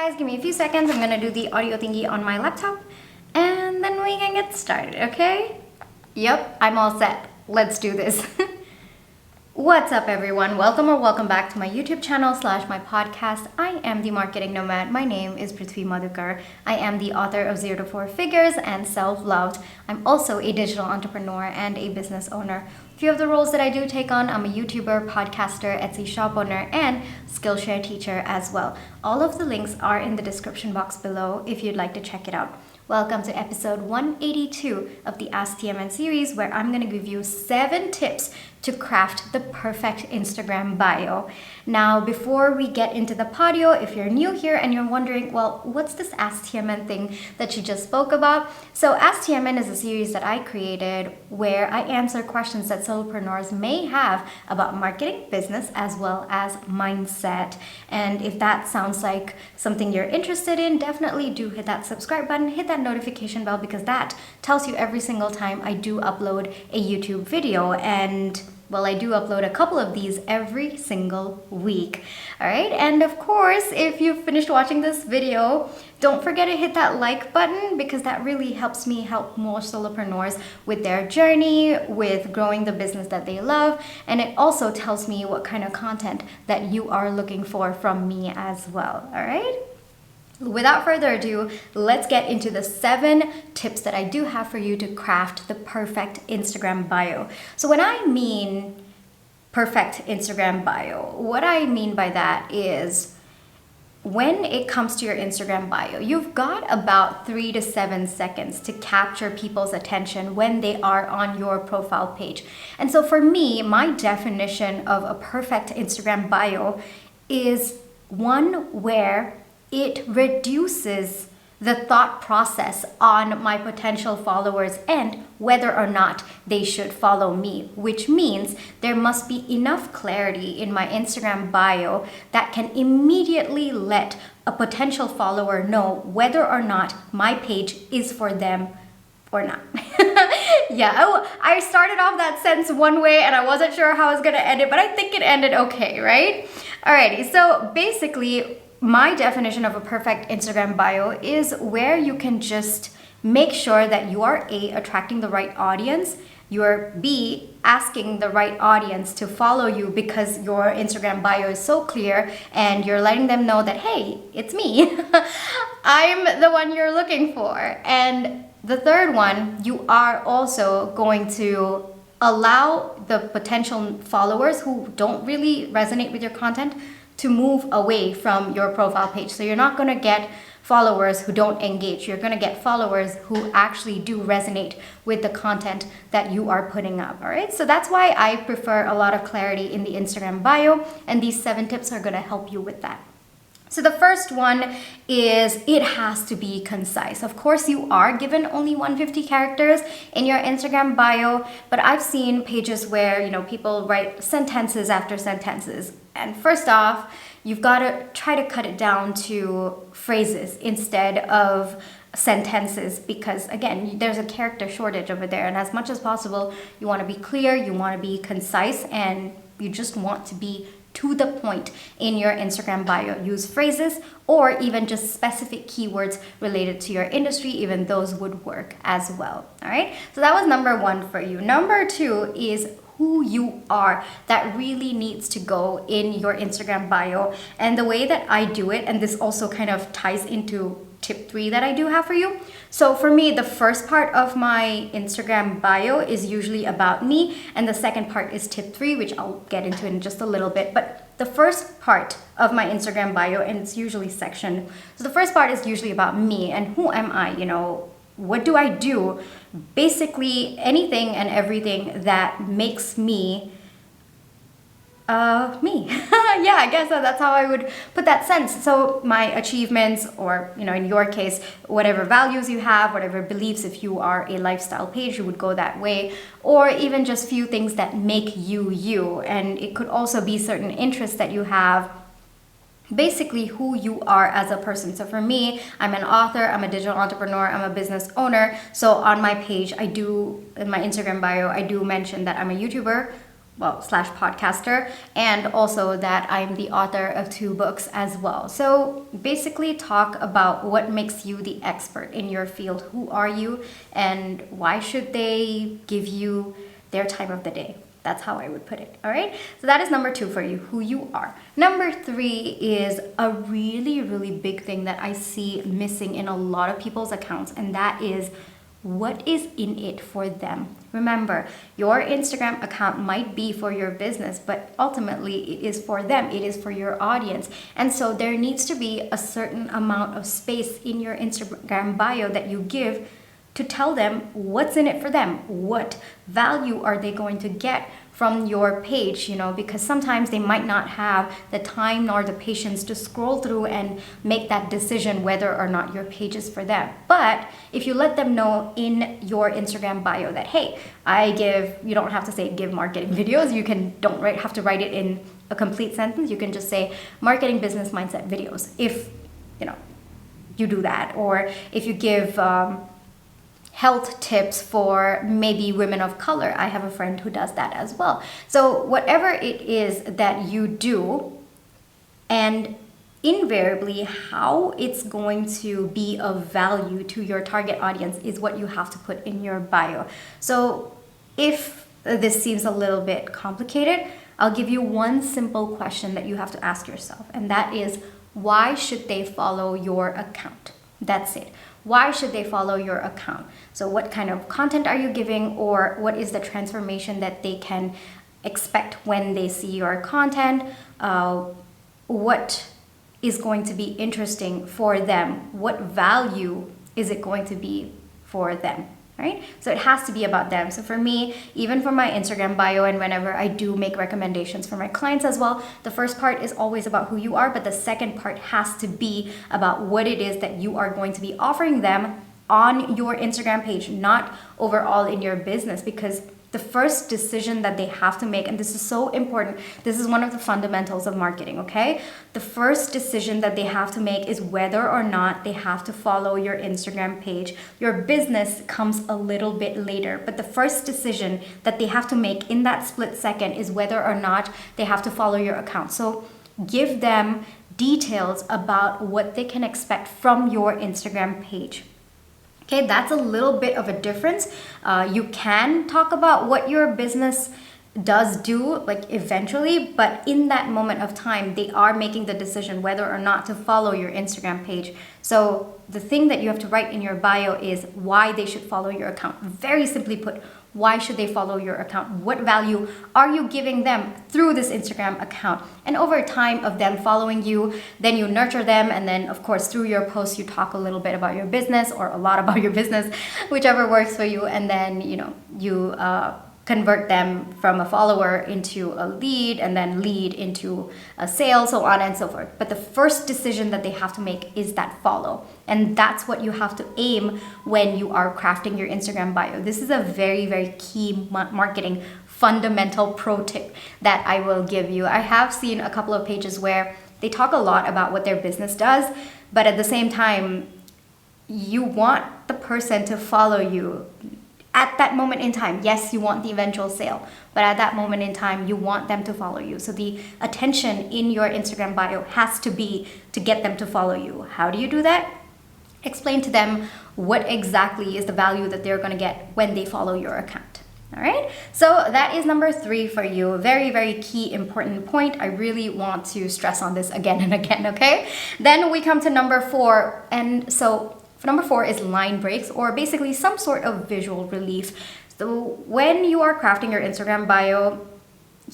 guys, give me a few seconds. I'm gonna do the audio thingy on my laptop and then we can get started, okay? Yep, I'm all set. Let's do this. What's up everyone? Welcome back to my YouTube channel / my podcast. I am the marketing nomad. My name is Prithvi Madhukar. I am the author of 0 to 4 Figures and Self-Loved. I'm also a digital entrepreneur and a business owner. A few of the roles that I do take on, I'm a YouTuber, podcaster, Etsy shop owner, and Skillshare teacher as well. All of the links are in the description box below if you'd like to check it out. Welcome to episode 182 of the Ask TMN series, where I'm going to give you 7 tips to craft the perfect Instagram bio. Now, before we get into the podio, if you're new here and you're wondering, well, what's this Ask TMN thing that you just spoke about? So Ask TMN is a series that I created where I answer questions that solopreneurs may have about marketing, business, as well as mindset. And if that sounds like something you're interested in, definitely do hit that subscribe button, hit that notification bell, because that tells you every single time I do upload a YouTube video. And well, I do upload a couple of these every single week. All right, and of course, if you've finished watching this video, don't forget to hit that like button, because that really helps me help more solopreneurs with their journey, with growing the business that they love. And it also tells me what kind of content that you are looking for from me as well. All right. Without further ado, let's get into the 7 tips that I do have for you to craft the perfect Instagram bio. So when I mean perfect Instagram bio, what I mean by that is when it comes to your Instagram bio, you've got about 3 to 7 seconds to capture people's attention when they are on your profile page. And so for me, my definition of a perfect Instagram bio is one where it reduces the thought process on my potential followers and whether or not they should follow me, which means there must be enough clarity in my Instagram bio that can immediately let a potential follower know whether or not my page is for them or not. Yeah, I started off that sentence one way and I wasn't sure how I was gonna end it, but I think it ended okay, right? Alrighty, so basically, my definition of a perfect Instagram bio is where you can just make sure that you are A, attracting the right audience, you're B, asking the right audience to follow you because your Instagram bio is so clear and you're letting them know that, hey, it's me. I'm the one you're looking for. And the third one, you are also going to allow the potential followers who don't really resonate with your content to move away from your profile page. So you're not gonna get followers who don't engage. You're gonna get followers who actually do resonate with the content that you are putting up, all right? So that's why I prefer a lot of clarity in the Instagram bio, and these 7 tips are gonna help you with that. So the first one is it has to be concise. Of course, you are given only 150 characters in your Instagram bio, but I've seen pages where, people write sentences after sentences. And first off, you've got to try to cut it down to phrases instead of sentences, because again, there's a character shortage over there. And as much as possible, you want to be clear, you want to be concise, and you just want to be to the point in your Instagram bio. Use phrases or even just specific keywords related to your industry. Even those would work as well. All right. So that was number 1 for you. Number 2 is who you are. That really needs to go in your Instagram bio. And the way that I do it, and this also kind of ties into tip 3 that I do have for you. So for me, the first part of my Instagram bio is usually about me, and the second part is tip 3, which I'll get into in just a little bit. But the first part of my Instagram bio, and it's usually sectioned. So the first part is usually about me and who am I, what do I do? Basically anything and everything that makes me me. Yeah, I guess that's how I would put that sense. So my achievements, or in your case, whatever values you have, whatever beliefs, if you are a lifestyle page, you would go that way, or even just few things that make you you. And it could also be certain interests that you have, basically who you are as a person. So for me, I'm an author, I'm a digital entrepreneur, I'm a business owner. So on my page, in my Instagram bio, I do mention that I'm a YouTuber, slash podcaster, and also that I'm the author of 2 books as well. So basically talk about what makes you the expert in your field. Who are you and why should they give you their time of the day? That's how I would put it. All right. So that is number 2 for you, who you are. Number 3 is a really, really big thing that I see missing in a lot of people's accounts, and that is what is in it for them. Remember, your Instagram account might be for your business, but ultimately it is for them. It is for your audience. And so there needs to be a certain amount of space in your Instagram bio that you give to tell them what's in it for them. What value are they going to get from your page, because sometimes they might not have the time nor the patience to scroll through and make that decision whether or not your page is for them. But if you let them know in your Instagram bio that, hey, you don't have to say give marketing videos. You don't have to write it in a complete sentence. You can just say marketing business mindset videos if, you do that. Or if you give, health tips for maybe women of color. I have a friend who does that as well. So whatever it is that you do, and invariably how it's going to be of value to your target audience is what you have to put in your bio. So if this seems a little bit complicated, I'll give you one simple question that you have to ask yourself, and that is, why should they follow your account? That's it. Why should they follow your account? So what kind of content are you giving, or what is the transformation that they can expect when they see your content? What is going to be interesting for them? What value is it going to be for them? Right? So it has to be about them. So for me, even for my Instagram bio and whenever I do make recommendations for my clients as well, the first part is always about who you are, but the second part has to be about what it is that you are going to be offering them on your Instagram page, not overall in your business, because the first decision that they have to make, and this is so important, this is one of the fundamentals of marketing, okay? The first decision that they have to make is whether or not they have to follow your Instagram page. Your business comes a little bit later, but the first decision that they have to make in that split second is whether or not they have to follow your account. So give them details about what they can expect from your Instagram page. Okay, that's a little bit of a difference. You can talk about what your business does do, like eventually, but in that moment of time, they are making the decision whether or not to follow your Instagram page. So the thing that you have to write in your bio is why they should follow your account. Very simply put, why should they follow your account? What value are you giving them through this Instagram account? And over time of them following you, then you nurture them. And then of course, through your posts, you talk a little bit about your business or a lot about your business, whichever works for you. And then, you convert them from a follower into a lead, and then lead into a sale, so on and so forth. But the first decision that they have to make is that follow. And that's what you have to aim when you are crafting your Instagram bio. This is a very, very key marketing fundamental pro tip that I will give you. I have seen a couple of pages where they talk a lot about what their business does, but at the same time, you want the person to follow you at that moment in time. Yes, you want the eventual sale, but at that moment in time, you want them to follow you. So the attention in your Instagram bio has to be to get them to follow you. How do you do that? Explain to them what exactly is the value that they're going to get when they follow your account. All right, so that is number 3 for you. Very, very key, important point. I really want to stress on this again and again, okay? Then we come to number 4, and so number 4 is line breaks, or basically some sort of visual relief. So when you are crafting your Instagram bio,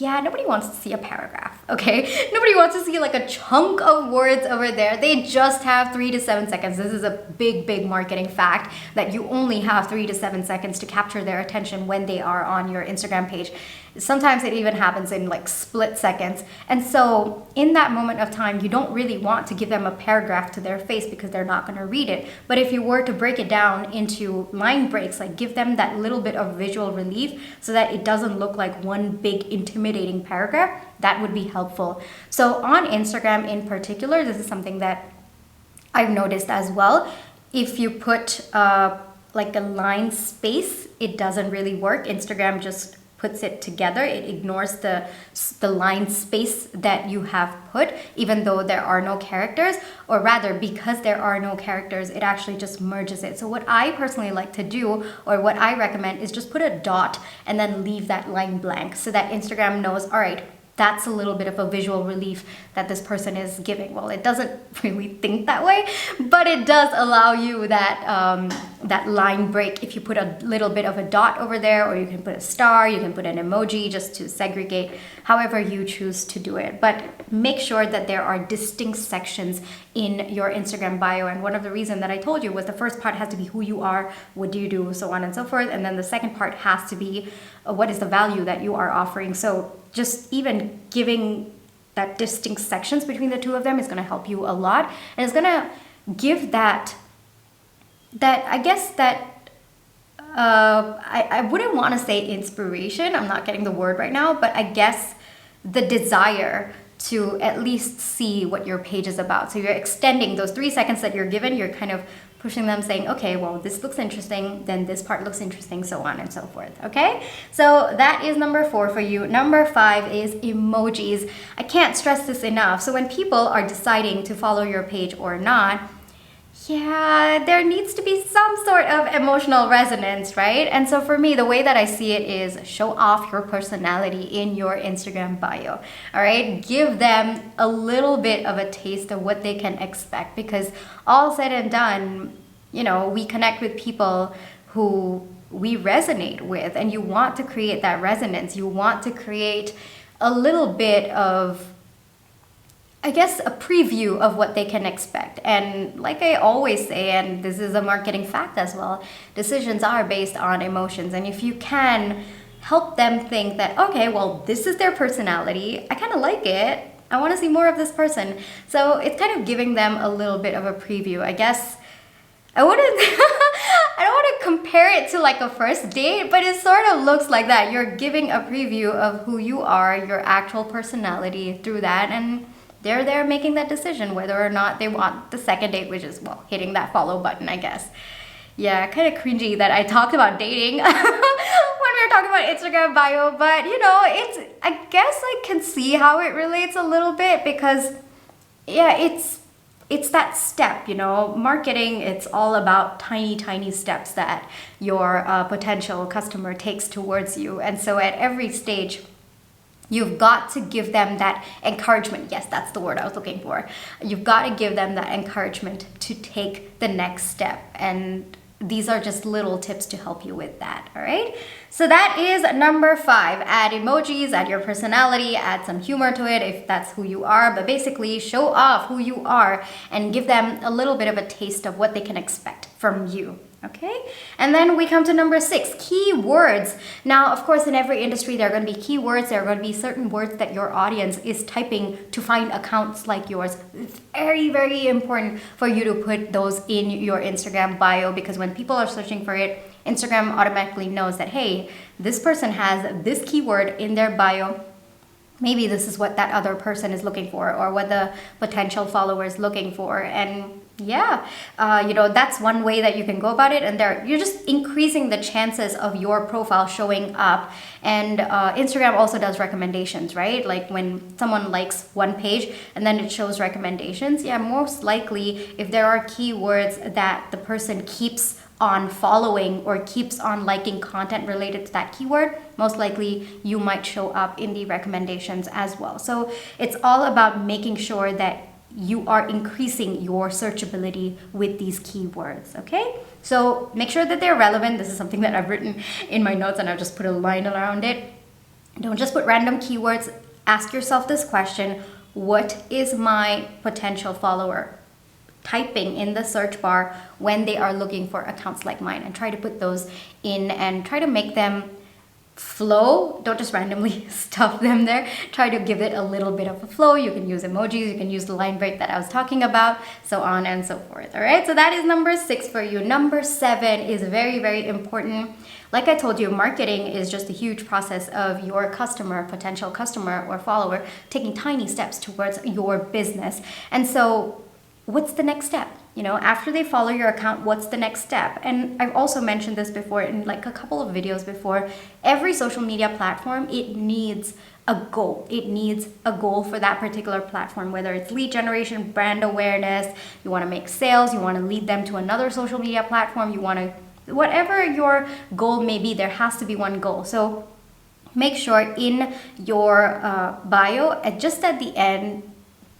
nobody wants to see a paragraph, okay? Nobody wants to see like a chunk of words over there. They just have 3 to 7 seconds. This is a big, big marketing fact that you only have 3 to 7 seconds to capture their attention when they are on your Instagram page. Sometimes it even happens in like split seconds. And so in that moment of time, you don't really want to give them a paragraph to their face because they're not going to read it. But if you were to break it down into line breaks, like give them that little bit of visual relief so that it doesn't look like one big intimidating paragraph, that would be helpful. So on Instagram in particular, this is something that I've noticed as well. If you put like a line space, it doesn't really work. Instagram just puts it together. It ignores the line space that you have put, even though there are no characters, or rather because there are no characters, it actually just merges it. So what I personally like to do, or what I recommend, is just put a dot and then leave that line blank so that Instagram knows, all right, that's a little bit of a visual relief that this person is giving. Well, it doesn't really think that way, but it does allow you that line break if you put a little bit of a dot over there, or you can put a star, you can put an emoji just to segregate, however you choose to do it. But make sure that there are distinct sections in your Instagram bio. And one of the reasons that I told you was the first part has to be who you are, what do you do, so on and so forth. And then the second part has to be what is the value that you are offering. So just even giving that distinct sections between the two of them is going to help you a lot, and it's going to give I wouldn't want to say inspiration, I'm not getting the word right now, but I guess the desire to at least see what your page is about. So you're extending those 3 seconds that you're given, you're kind of pushing them, saying, okay, well, this looks interesting, then this part looks interesting, so on and so forth. Okay, so that is number 4 for you. Number 5 is emojis. I can't stress this enough. So when people are deciding to follow your page or not, yeah, there needs to be some sort of emotional resonance, right? And so for me, the way that I see it is show off your personality in your Instagram bio. All right, give them a little bit of a taste of what they can expect, because all said and done, you know, we connect with people who we resonate with, and you want to create that resonance. You want to create a little bit of, I guess, a preview of what they can expect. And like I always say, and this is a marketing fact as well, decisions are based on emotions. And if you can help them think that, okay, well, this is their personality, I kind of like it, I want to see more of this person. So it's kind of giving them a little bit of a preview. I guess I wouldn't, I don't want to compare it to like a first date, but it sort of looks like that. You're giving a preview of who you are, your actual personality through that, and they're there making that decision whether or not they want the second date, which is, well, hitting that follow button, I guess. Yeah, kind of cringy that I talked about dating when we were talking about Instagram bio, but you know, I guess I can see how it relates a little bit, because yeah, it's that step, you know, marketing, it's all about tiny steps that your potential customer takes towards you. And so at every stage, you've got to give them that encouragement. Yes, that's the word I was looking for. You've got to give them that encouragement to take the next step. And these are just little tips to help you with that, all right? So that is number 5. Add emojis, add your personality, add some humor to it if that's who you are. But basically, show off who you are and give them a little bit of a taste of what they can expect from you. Okay, and then we come to number 6, keywords. Now, of course, in every industry, there are going to be keywords. There are going to be certain words that your audience is typing to find accounts like yours. It's very, very important for you to put those in your Instagram bio, because when people are searching for it, Instagram automatically knows that, hey, this person has this keyword in their bio. Maybe this is what that other person is looking for, or what the potential follower is looking for. And yeah, you know, that's one way that you can go about it. And you're just increasing the chances of your profile showing up. And Instagram also does recommendations, right? Like when someone likes one page and then it shows recommendations. Yeah, most likely if there are keywords that the person keeps on following or keeps on liking content related to that keyword, most likely you might show up in the recommendations as well. So it's all about making sure that you are increasing your searchability with these keywords, okay? So make sure that they're relevant. This is something that I've written in my notes, and I've just put a line around it. Don't just put random keywords. Ask yourself this question: what is my potential follower typing in the search bar when they are looking for accounts like mine? And try to put those in and try to make them flow. Don't just randomly stuff them there. Try to give it a little bit of a flow. You can use emojis, you can use the line break that I was talking about, so on and so forth. All right, so that is number 6 for you. Number 7 is very, very important. Like I told you, marketing is just a huge process of your customer, potential customer or follower, taking tiny steps towards your business. And so what's the next step? You know, after they follow your account, what's the next step? And I've also mentioned this before in like a couple of videos before. Every social media platform, it needs a goal. It needs a goal for that particular platform, whether it's lead generation, brand awareness, you want to make sales, you want to lead them to another social media platform, you want to, whatever your goal may be, there has to be one goal. So make sure in your bio, just at the end,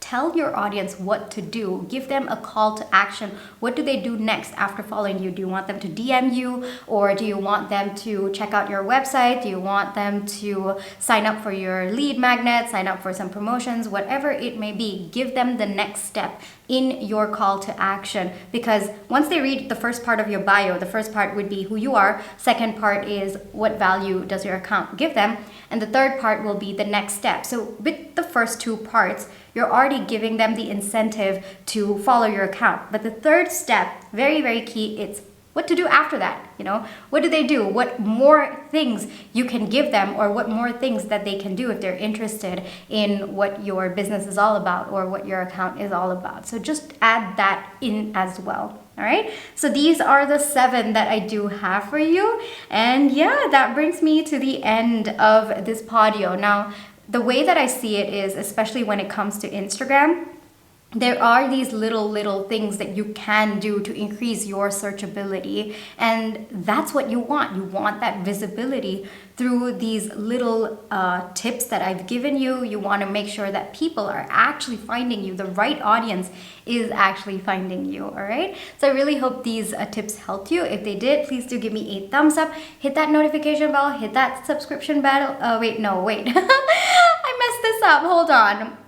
tell your audience what to do. Give them a call to action. What do they do next after following you? Do you want them to DM you, or do you want them to check out your website? Do you want them to sign up for your lead magnet, sign up for some promotions, whatever it may be? Give them the next step in your call to action, because once they read the first part of your bio, the first part would be who you are, second part is what value does your account give them, and the third part will be the next step. So with the first two parts, you're already giving them the incentive to follow your account. But the third step, very, very key, it's what to do after that. You know, what do they do? What more things you can give them, or what more things that they can do if they're interested in what your business is all about or what your account is all about. So just add that in as well. All right, so these are the 7 that I do have for you. And yeah, that brings me to the end of this podio. Now, the way that I see it is, especially when it comes to Instagram, there are these little things that you can do to increase your searchability, and that's what you want. You want that visibility through these little tips that I've given you. You want to make sure that people are actually finding you, the right audience is actually finding you. All right, so I really hope these tips helped you. If they did, please do give me a thumbs up, hit that notification bell, hit that subscription bell. Wait I messed this up, hold on.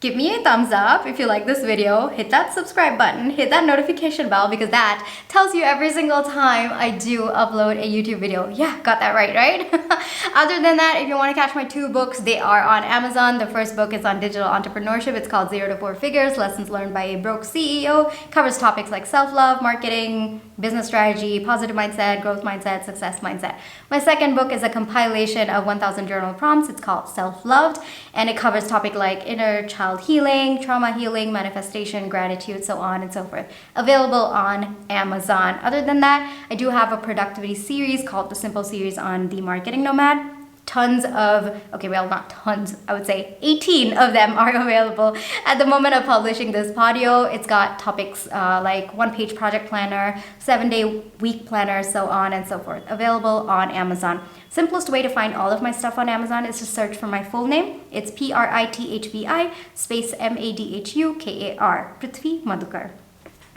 Give me a thumbs up if you like this video, hit that subscribe button, hit that notification bell, because that tells you every single time I do upload a YouTube video. Yeah, got that right? Other than that, if you want to catch my 2 books, they are on Amazon. The first book is on digital entrepreneurship. It's called 0 to 4 Figures, Lessons Learned by a Broke CEO. Covers topics like self-love, marketing, business strategy, positive mindset, growth mindset, success mindset. My second book is a compilation of 1,000 journal prompts. It's called Self-Loved, and it covers topics like inner child healing, trauma healing, manifestation, gratitude, so on and so forth. Available on Amazon. Other than that, I do have a productivity series called the Simple Series on the Marketing Nomad. Tons of, okay, well, not tons, I would say 18 of them are available at the moment of publishing this podio. It's got topics like 1-page project planner, 7-day week planner, so on and so forth. Available on Amazon. Simplest way to find all of my stuff on Amazon is to search for my full name. It's Prithvi space Madhukar, Prithvi Madhukar.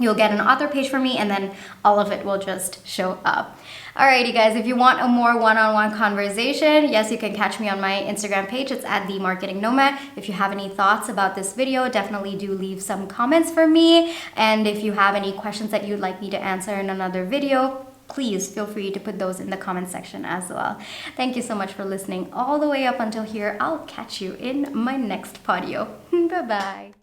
You'll get an author page for me, and then all of it will just show up. Alrighty guys, if you want a more one-on-one conversation, yes, you can catch me on my Instagram page. It's at The Marketing Nomad. If you have any thoughts about this video, definitely do leave some comments for me. And if you have any questions that you'd like me to answer in another video, please feel free to put those in the comment section as well. Thank you so much for listening all the way up until here. I'll catch you in my next podio. Bye-bye.